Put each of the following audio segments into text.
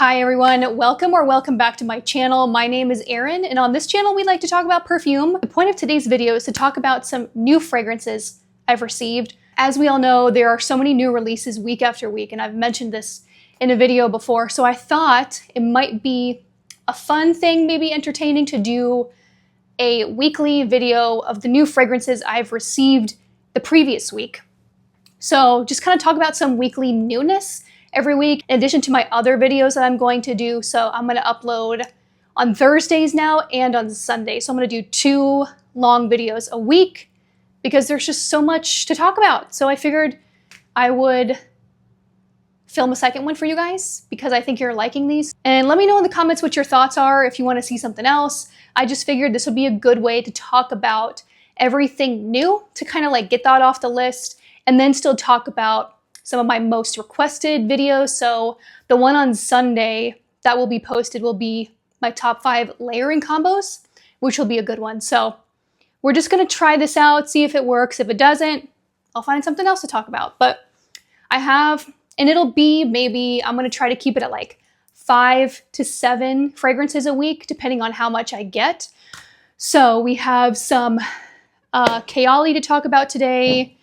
Hi everyone, welcome back to my channel. My name is Erin, and on this channel we like to talk about perfume. The point of today's video is to talk about some new fragrances I've received. As we all know, there are so many new releases week after week, and I've mentioned this in a video before, so I thought it might be a fun thing, maybe entertaining, to do a weekly video of the new fragrances I've received the previous week. So just kind of talk about some weekly newness every week, in addition to my other videos that I'm going to do. So I'm going to upload on Thursdays now and on Sundays. So I'm going to do 2 long videos a week because there's just so much to talk about. So I figured I would film a second one for you guys because I think you're liking these. And let me know in the comments what your thoughts are if you want to see something else. I just figured this would be a good way to talk about everything new, to kind of like get that off the list and then still talk about some of my most requested videos. So the one on Sunday that will be posted will be my top 5 layering combos, which will be a good one. So we're just gonna try this out, see if it works. If it doesn't, I'll find something else to talk about. But I have, and it'll be maybe, I'm gonna try to keep it at like 5 to 7 fragrances a week, depending on how much I get. So we have some Kayali to talk about today.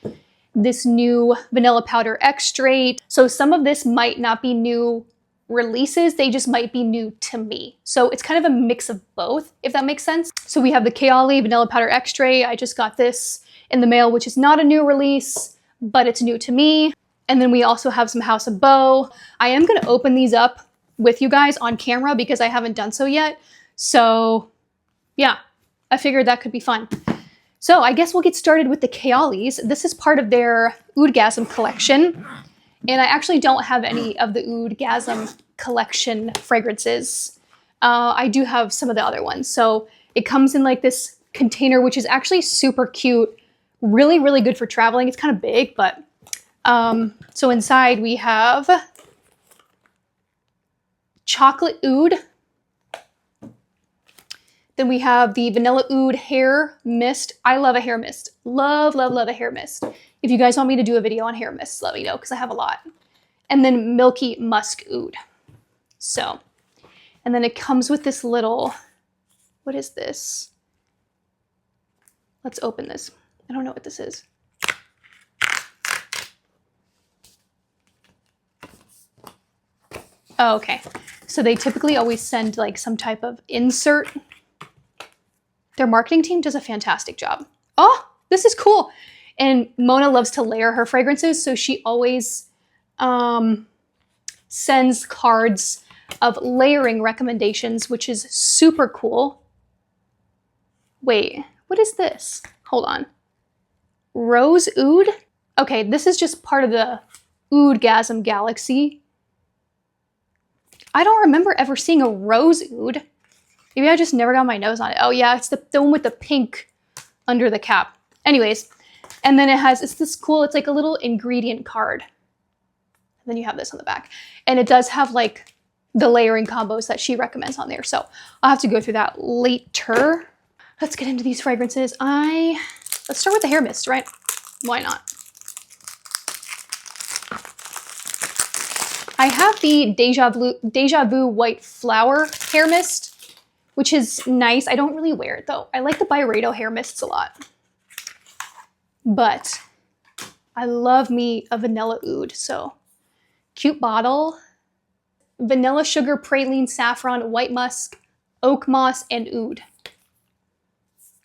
This new vanilla powder extrait. So some of this might not be new releases, they just might be new to me. So it's kind of a mix of both, if that makes sense. So we have the Kayali vanilla powder extrait. I just got this in the mail, which is not a new release, but it's new to me. And then we also have some House of Beau. I am gonna open these up with you guys on camera because I haven't done so yet. So yeah, I figured that could be fun. So I guess we'll get started with the Kayalis. This is part of their Oudgasm collection. And I actually don't have any of the Oudgasm collection fragrances. I do have some of the other ones. So it comes in like this container, which is actually super cute. Really, really good for traveling. It's kind of big, but so inside we have chocolate oud. Then we have the Vanilla Oud Hair Mist. I love a hair mist. Love, love, love a hair mist. If you guys want me to do a video on hair mists, let me know because I have a lot. And then Milky Musk Oud. So, and then it comes with this little, what is this? Let's open this. I don't know what this is. Oh, okay. So they typically always send like some type of insert. Their marketing team does a fantastic job. Oh, this is cool. And Mona loves to layer her fragrances, so she always sends cards of layering recommendations, which is super cool. Wait, what is this? Hold on. Rose Oud? Okay, this is just part of the Oudgasm galaxy. I don't remember ever seeing a Rose Oud. Maybe I just never got my nose on it. Oh yeah, it's the one with the pink under the cap. Anyways, and then it's this cool, it's like a little ingredient card. And then you have this on the back. And it does have like the layering combos that she recommends on there. So I'll have to go through that later. Let's get into these fragrances. Let's start with the hair mist, right? Why not? I have the Deja Vu White Flower Hair Mist, which is nice. I don't really wear it though. I like the Byredo hair mists a lot. But I love me a vanilla oud, so cute bottle. Vanilla sugar, praline, saffron, white musk, oak moss, and oud.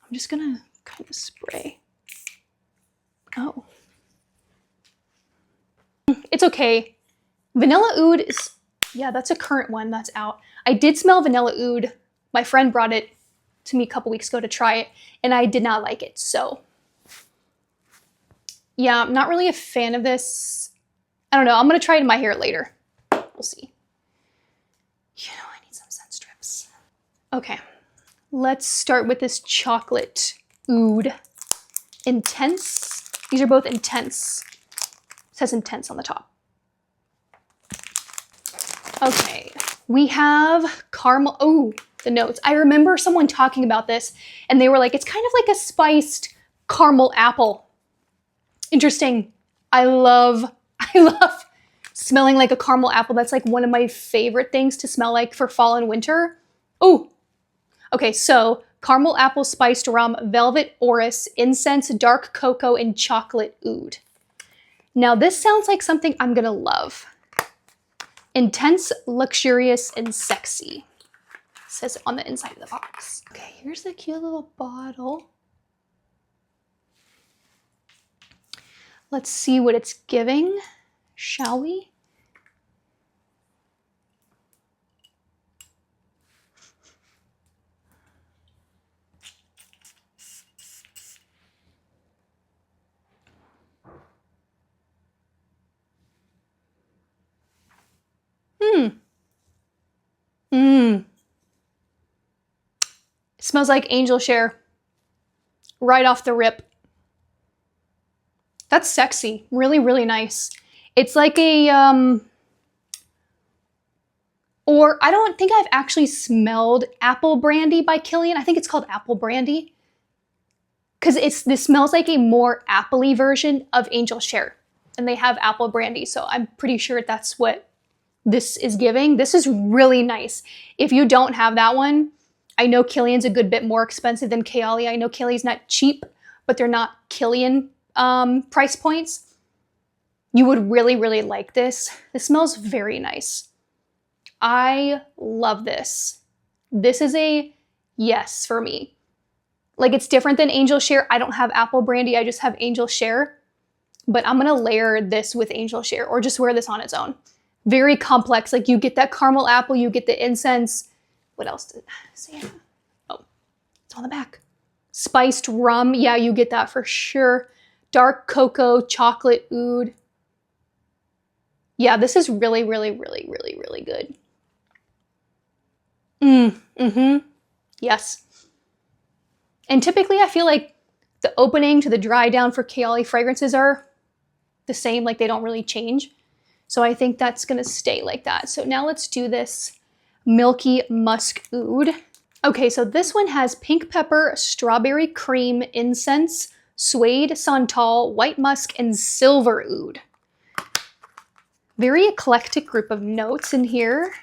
I'm just gonna kind of spray. Oh. It's okay. Vanilla oud is, yeah, that's a current one that's out. I did smell vanilla oud. My friend brought it to me a couple weeks ago to try it, and I did not like it, so. Yeah, I'm not really a fan of this. I don't know, I'm gonna try it in my hair later. We'll see. You know, I need some scent strips. Okay, let's start with this chocolate oud. Intense. These are both intense. It says intense on the top. Okay, we have caramel. Oh, the notes. I remember someone talking about this and they were like, it's kind of like a spiced caramel apple. Interesting. I love smelling like a caramel apple. That's like one of my favorite things to smell like for fall and winter. Oh, okay, so caramel apple spiced rum, velvet orris, incense, dark cocoa, and chocolate oud. Now this sounds like something I'm gonna love. Intense, luxurious, and sexy. It says it on the inside of the box. Okay, here's the cute little bottle. Let's see what it's giving, shall we? It smells like angel share right off the rip. That's sexy, really, really nice. It's like a, or I don't think I've actually smelled apple brandy by Kilian. I think it's called apple brandy. Because this smells like a more appley version of angel share. And they have apple brandy, so I'm pretty sure that's what this is giving. This is really nice. If you don't have that one, I know Kilian's a good bit more expensive than Kayali. I know Kayali's not cheap, but they're not Kilian price points. You would really, really like this. This smells very nice. I love this. This is a yes for me. Like, it's different than angel share. I don't have apple brandy, I just have angel share. But I'm gonna layer this with angel share or just wear this on its own. Very complex. Like, you get that caramel apple, you get the incense. What else did it say? Oh, it's on the back. Spiced rum. Yeah, you get that for sure. Dark cocoa, chocolate oud. Yeah, this is really, really, really, really, really good. Yes. And typically I feel like the opening to the dry down for Kayali fragrances are the same, like they don't really change. So I think that's gonna stay like that. So now let's do this milky musk oud. Okay, so this one has pink pepper, strawberry cream, incense, suede, santal, white musk, and silver oud. Very eclectic group of notes in here.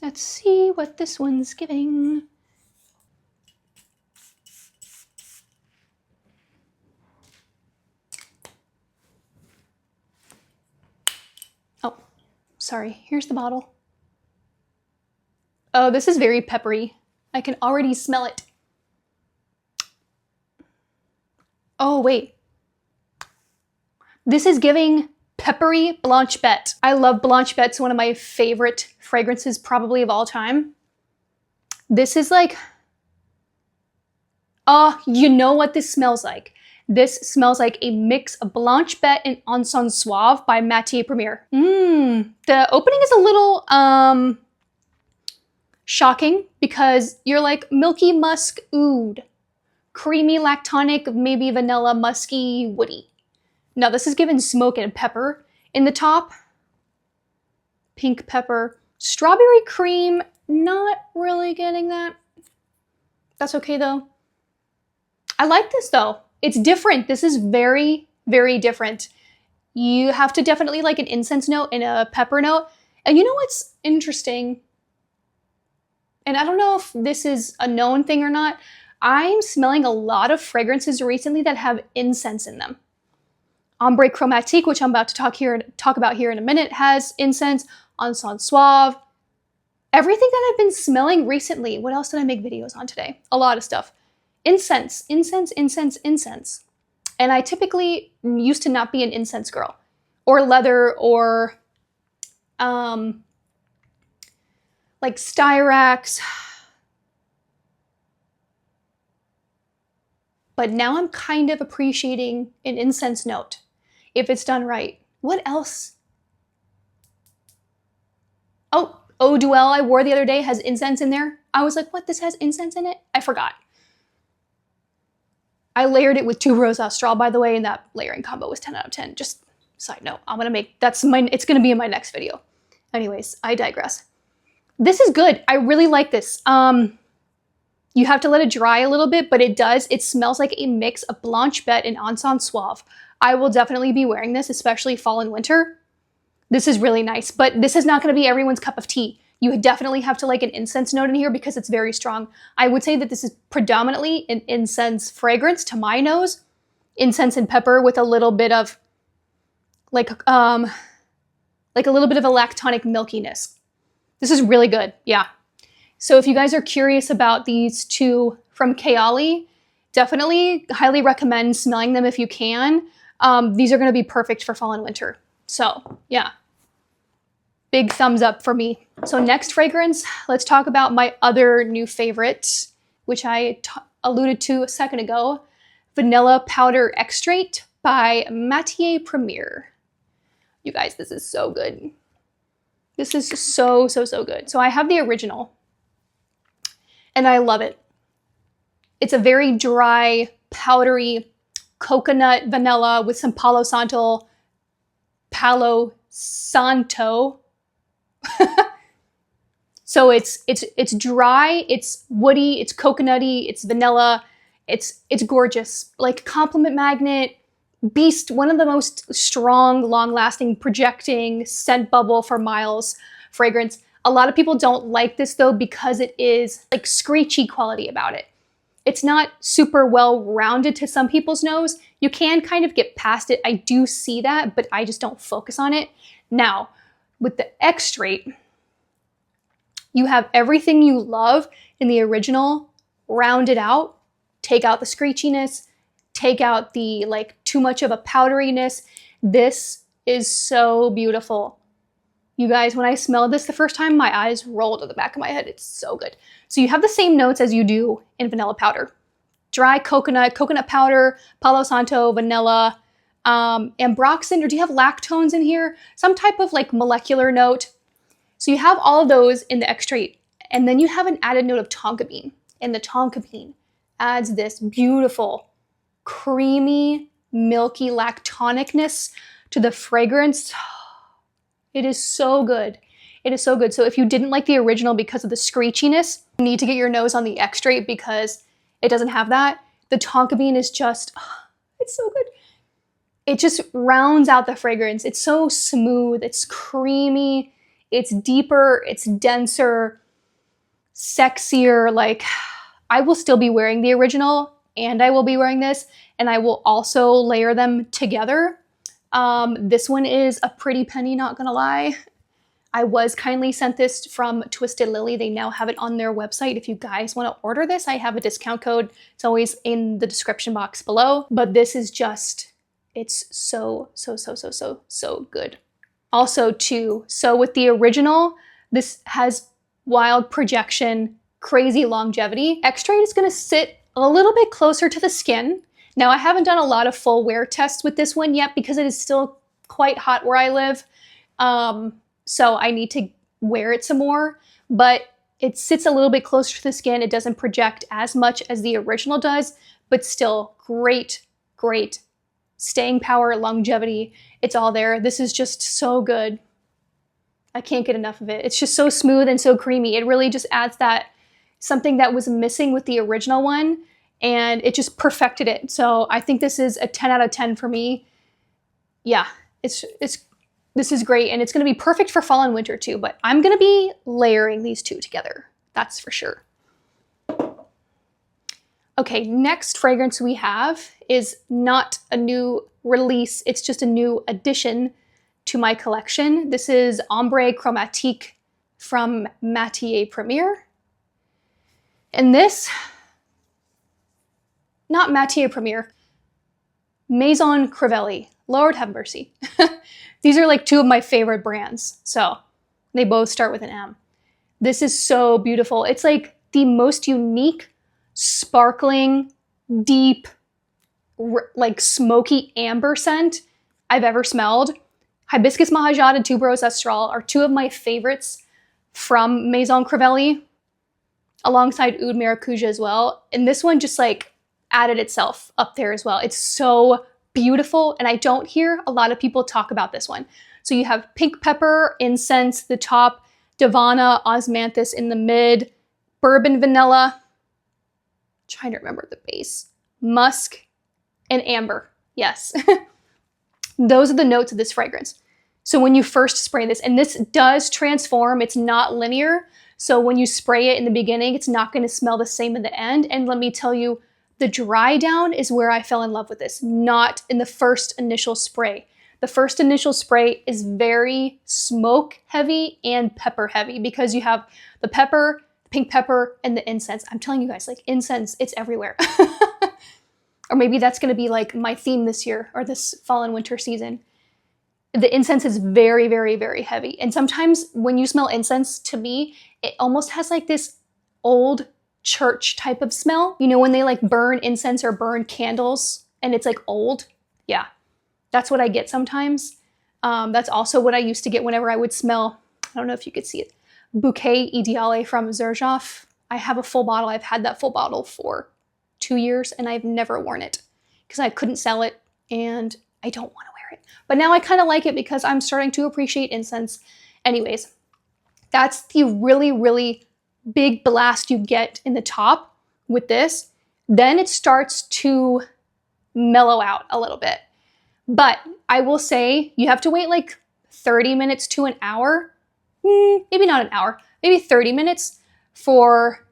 Let's see what this one's giving. Oh, sorry, here's the bottle. Oh, this is very peppery. I can already smell it. Oh, wait. This is giving peppery Blanche Bette. I love Blanche Bette. It's one of my favorite fragrances probably of all time. This is like, oh, you know what this smells like? This smells like a mix of Blanche Bette and Encens Suave by Matiere Premiere. The opening is a little shocking because you're like milky musk oud, creamy lactonic, maybe vanilla, musky, woody. Now this is given smoke and pepper in the top. Pink pepper, strawberry cream, not really getting that. That's okay though. I like this though. It's different. This is very, very different. You have to definitely like an incense note and a pepper note. And you know what's interesting? And I don't know if this is a known thing or not. I'm smelling a lot of fragrances recently that have incense in them. Ombre Chromatique, which I'm about to talk about here in a minute, has incense. Encens Suave. Everything that I've been smelling recently. What else did I make videos on today? A lot of stuff. Incense, incense, incense, incense. And I typically used to not be an incense girl. Or leather or like Styrax. But now I'm kind of appreciating an incense note if it's done right. What else? Oh, Eau Duel I wore the other day has incense in there. I was like, what, this has incense in it? I forgot. I layered it with tuberose straw, by the way, and that layering combo was 10 out of 10. Just side note, I'm gonna make, it's gonna be in my next video. Anyways, I digress. This is good. I really like this. You have to let it dry a little bit, but it does. It smells like a mix of Blanche Bette and Encens Suave. I will definitely be wearing this, especially fall and winter. This is really nice, but this is not going to be everyone's cup of tea. You definitely have to like an incense note in here because it's very strong. I would say that this is predominantly an incense fragrance to my nose. Incense and pepper with a little bit of like a little bit of a lactonic milkiness. This is really good, yeah. So if you guys are curious about these two from Kayali, definitely highly recommend smelling them if you can. These are gonna be perfect for fall and winter. So yeah, big thumbs up for me. So next fragrance, let's talk about my other new favorite, which I alluded to a second ago, Vanilla Powder Extrait by Matiere Premiere. You guys, this is so good. This is so, so, so good. So I have the original and I love it. It's a very dry, powdery coconut vanilla with some Palo Santo. So it's dry, it's woody, it's coconutty, it's vanilla, it's gorgeous. Like compliment magnet, beast, one of the most strong, long-lasting, projecting scent bubble for miles fragrance. A lot of people don't like this though because it is like screechy quality about it. It's not super well rounded to some people's nose. You can kind of get past it. I do see that, but I just don't focus on it. Now, with the Extrait, you have everything you love in the original rounded out. Take out the screechiness, take out the like too much of a powderiness. This is so beautiful. You guys, when I smelled this the first time, my eyes rolled to the back of my head. It's so good. So you have the same notes as you do in vanilla powder. Dry coconut, coconut powder, Palo Santo, vanilla, ambroxan, or do you have lactones in here? Some type of like molecular note. So you have all of those in the Extrait, and then you have an added note of tonka bean. And the tonka bean adds this beautiful, creamy, milky lactonicness to the fragrance. It is so good. It is so good. So if you didn't like the original because of the screechiness, you need to get your nose on the Extrait because it doesn't have that. The tonka bean is just, it's so good. It just rounds out the fragrance. It's so smooth, it's creamy, it's deeper, it's denser, sexier. Like, I will still be wearing the original and I will be wearing this, and I will also layer them together. This one is a pretty penny, not gonna lie. I was kindly sent this from Twisted Lily. They now have it on their website. If you guys want to order this, I have a discount code. It's always in the description box below. But this is just, it's so, so, so, so, so, so good. Also too, so with the original, this has wild projection, crazy longevity. Extrait is gonna sit a little bit closer to the skin. Now I haven't done a lot of full wear tests with this one yet because it is still quite hot where I live. So I need to wear it some more, but it sits a little bit closer to the skin. It doesn't project as much as the original does, but still great, great staying power, longevity. It's all there. This is just so good. I can't get enough of it. It's just so smooth and so creamy. It really just adds that something that was missing with the original one, and it just perfected it. So I think this is a 10 out of 10 for me. Yeah, this is great, and it's gonna be perfect for fall and winter too, but I'm gonna be layering these two together. That's for sure. Okay, next fragrance we have is not a new release, it's just a new addition to my collection. This is Ombre Chromatique from Matiere Premiere. And this, not Matiere Premiere, Maison Crivelli. Lord have mercy. These are like two of my favorite brands. So they both start with an M. This is so beautiful. It's like the most unique, sparkling, deep, like smoky amber scent I've ever smelled. Hibiscus Mahajad and Tuberose Astral are two of my favorites from Maison Crivelli, alongside Oud Maracuja as well. And this one just like added itself up there as well. It's so beautiful, and I don't hear a lot of people talk about this one. So you have pink pepper, incense, the top, Divana, osmanthus in the mid, bourbon vanilla, I'm trying to remember the base, musk, and amber. Yes. Those are the notes of this fragrance. So when you first spray this, and this does transform, it's not linear. So when you spray it in the beginning, it's not going to smell the same in the end. And let me tell you, the dry down is where I fell in love with this, not in the first initial spray. The first initial spray is very smoke heavy and pepper heavy because you have the pepper, pink pepper, and the incense. I'm telling you guys, like incense, it's everywhere. Or maybe that's going to be like my theme this year or this fall and winter season. The incense is very, very, very heavy. And sometimes when you smell incense, to me, it almost has like this old church type of smell. You know, when they like burn incense or burn candles and it's like old. Yeah, that's what I get sometimes. That's also what I used to get whenever I would smell, I don't know if you could see it, Bouquet Ideale from Xerjoff. I have a full bottle. I've had that full bottle for 2 years and I've never worn it because I couldn't sell it and I don't want to wear it. But now I kind of like it because I'm starting to appreciate incense. Anyways, that's the really, really big blast you get in the top with this. Then it starts to mellow out a little bit. But I will say you have to wait like 30 minutes to an hour, maybe not an hour, maybe 30 minutes for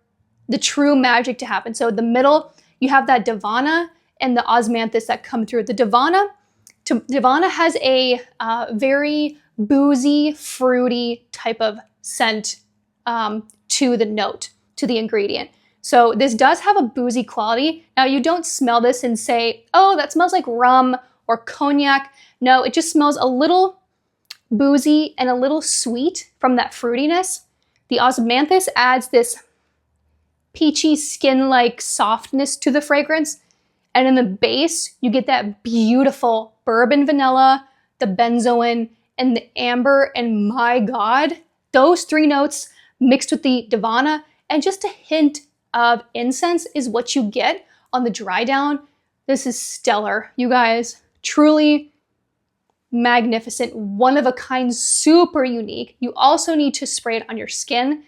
the true magic to happen. So the middle, you have that Divana and the Osmanthus that come through. The Divana has a very boozy, fruity type of scent to the note, to the ingredient. So this does have a boozy quality. Now you don't smell this and say, oh, that smells like rum or cognac. No, it just smells a little boozy and a little sweet from that fruitiness. The Osmanthus adds this peachy skin-like softness to the fragrance. And in the base, you get that beautiful bourbon vanilla, the benzoin, and the amber. And my God, those three notes mixed with the Divana and just a hint of incense is what you get on the dry down. This is stellar, you guys. Truly magnificent, one of a kind, super unique. You also need to spray it on your skin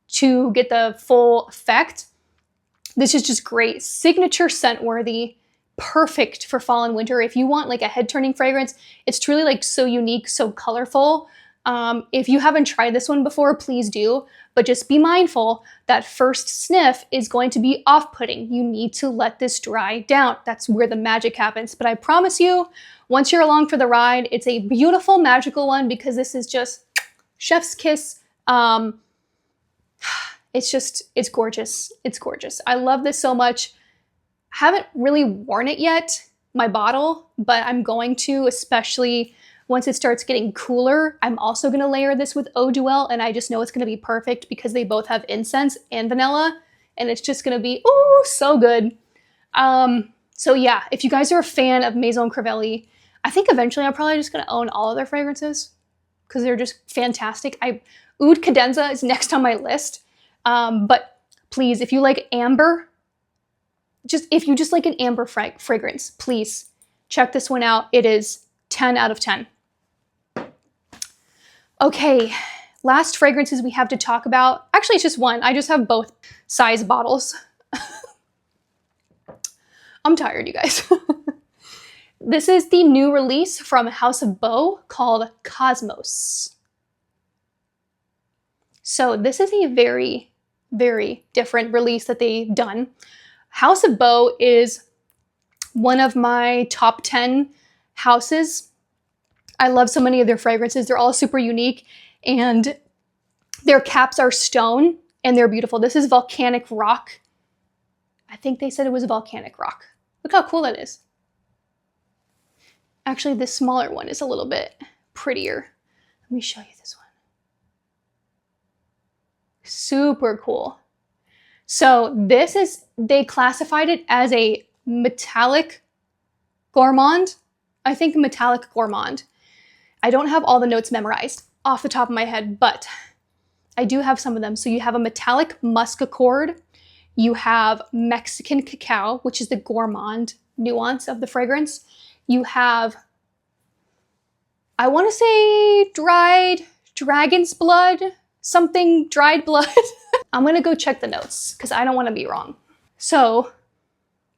to get the full effect. This is just great, signature scent worthy, perfect for fall and winter. If you want like a head turning fragrance, it's truly like so unique, so colorful. If you haven't tried this one before, please do, but just be mindful that first sniff is going to be off-putting. You need to let this dry down. That's where the magic happens. But I promise you, once you're along for the ride, it's a beautiful, magical one because this is just chef's kiss. It's gorgeous. It's gorgeous. I love this so much. Haven't really worn it yet, my bottle, but I'm going to, especially once it starts getting cooler. I'm also going to layer this with Eau Duelle, and I just know it's going to be perfect because they both have incense and vanilla, and it's just going to be, ooh, so good. So yeah, if you guys are a fan of Maison Crivelli, I think eventually I'm probably just going to own all of their fragrances because they're just fantastic. Oud Cadenza is next on my list. But please, if you like amber, if you just like an amber fragrance, please check this one out. It is 10 out of 10. Okay, last fragrances we have to talk about. Actually, it's just one. I just have both size bottles. I'm tired, you guys. This is the new release from House of Beau called Cosmos. So this is a very, very different release that they've done. House of Beau is one of my top 10 houses. I love so many of their fragrances. They're all super unique and their caps are stone and they're beautiful. This is volcanic rock. I think they said it was volcanic rock. Look how cool that is. Actually, this smaller one is a little bit prettier. Let me show you this one. Super cool. So this is, they classified it as a metallic gourmand. I think metallic gourmand. I don't have all the notes memorized off the top of my head, but I do have some of them. So you have a metallic musk accord. You have Mexican cacao, which is the gourmand nuance of the fragrance. You have, I want to say dried dragon's blood, something dried blood. I'm going to go check the notes because I don't want to be wrong. So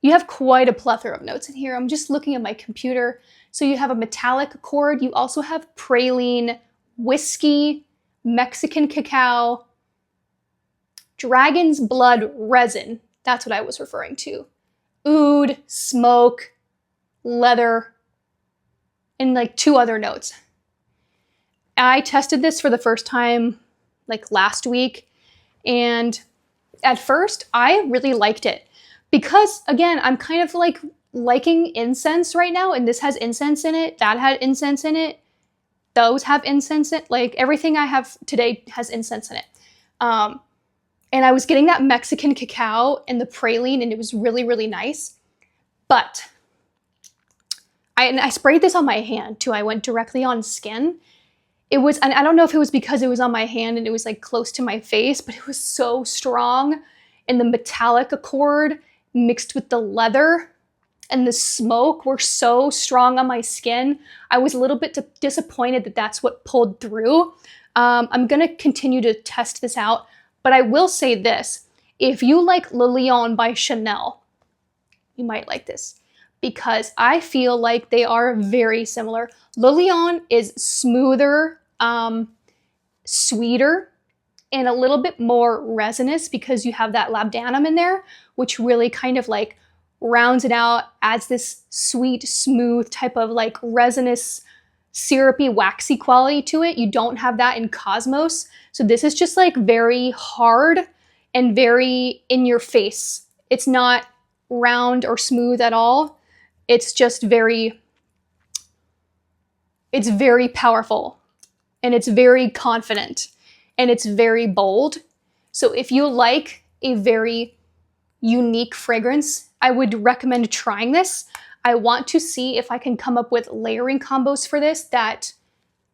you have quite a plethora of notes in here. I'm just looking at my computer So you have a metallic accord. You also have praline, whiskey, Mexican cacao, dragon's blood resin. That's what I was referring to. Oud, smoke, leather, and like 2 other notes. I tested this for the first time like last week, and at first I really liked it because, again, I'm kind of like liking incense right now, and this has incense in it, that had incense in it, those have incense in it, like everything I have today has incense in it. And I was getting that Mexican cacao and the praline, and it was really, really nice. But I sprayed this on my hand too. I went directly on skin. It was, and I don't know if it was because it was on my hand and it was like close to my face, but it was so strong. And the metallic accord mixed with the leather and the smoke were so strong on my skin. I was a little bit disappointed that that's what pulled through. I'm gonna continue to test this out, but I will say this. If you like Le Lion by Chanel, you might like this because I feel like they are very similar. Le Lion is smoother, sweeter, and a little bit more resinous because you have that labdanum in there, which really kind of like rounds it out, adds this sweet, smooth type of like resinous, syrupy, waxy quality to it. You don't have that in Cosmos. So this is just like very hard and very in your face. It's not round or smooth at all. It's just it's very powerful, and it's very confident, and it's very bold. So if you like a very unique fragrance, I would recommend trying this. I want to see if I can come up with layering combos for this that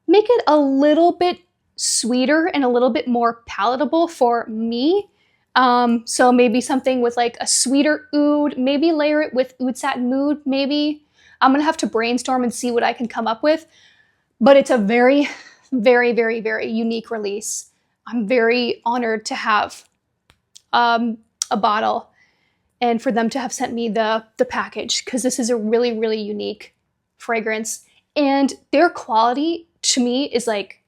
make it a little bit sweeter and a little bit more palatable for me. So maybe something with like a sweeter oud, maybe layer it with oud satin mood, maybe. I'm gonna have to brainstorm and see what I can come up with. But it's a very, very, very, very unique release. I'm very honored to have a bottle and for them to have sent me the package, because this is a really, really unique fragrance. And their quality to me is like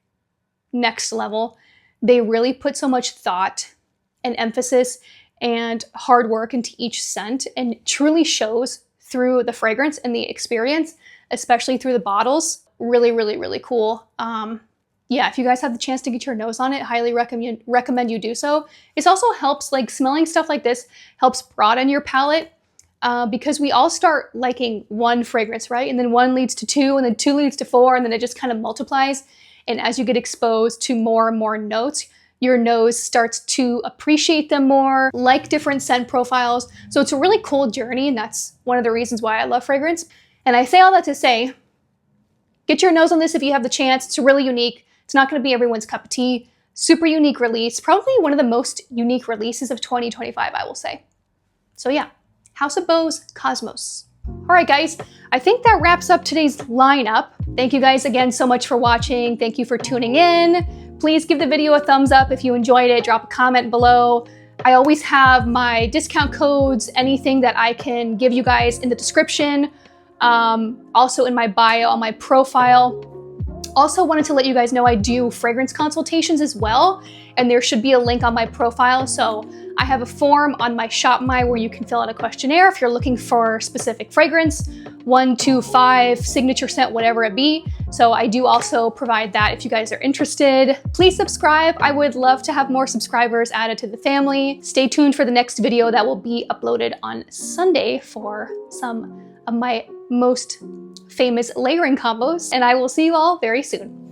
next level. They really put so much thought and emphasis and hard work into each scent, and it truly shows through the fragrance and the experience, especially through the bottles. Really, really, really cool. Yeah, if you guys have the chance to get your nose on it, highly recommend you do so. It also helps, like smelling stuff like this helps broaden your palette, because we all start liking one fragrance, right? And then 1 leads to 2, and then 2 leads to 4, and then it just kind of multiplies. And as you get exposed to more and more notes, your nose starts to appreciate them more, like different scent profiles. So it's a really cool journey, and that's one of the reasons why I love fragrance. And I say all that to say, get your nose on this if you have the chance. It's really unique. It's not going to be everyone's cup of tea. Super unique release. Probably one of the most unique releases of 2025, I will say. So yeah, House of Bows, Cosmos. All right, guys, I think that wraps up today's lineup. Thank you guys again so much for watching. Thank you for tuning in. Please give the video a thumbs up if you enjoyed it. Drop a comment below. I always have my discount codes, anything that I can give you guys in the description. Also in my bio on my profile. Also wanted to let you guys know I do fragrance consultations as well, and there should be a link on my profile. So I have a form on my Shop My where you can fill out a questionnaire if you're looking for specific fragrance, 1, 2, 5, signature scent, whatever it be. So I do also provide that if you guys are interested. Please subscribe. I would love to have more subscribers added to the family. Stay tuned for the next video that will be uploaded on Sunday for some of my most famous layering combos, and I will see you all very soon.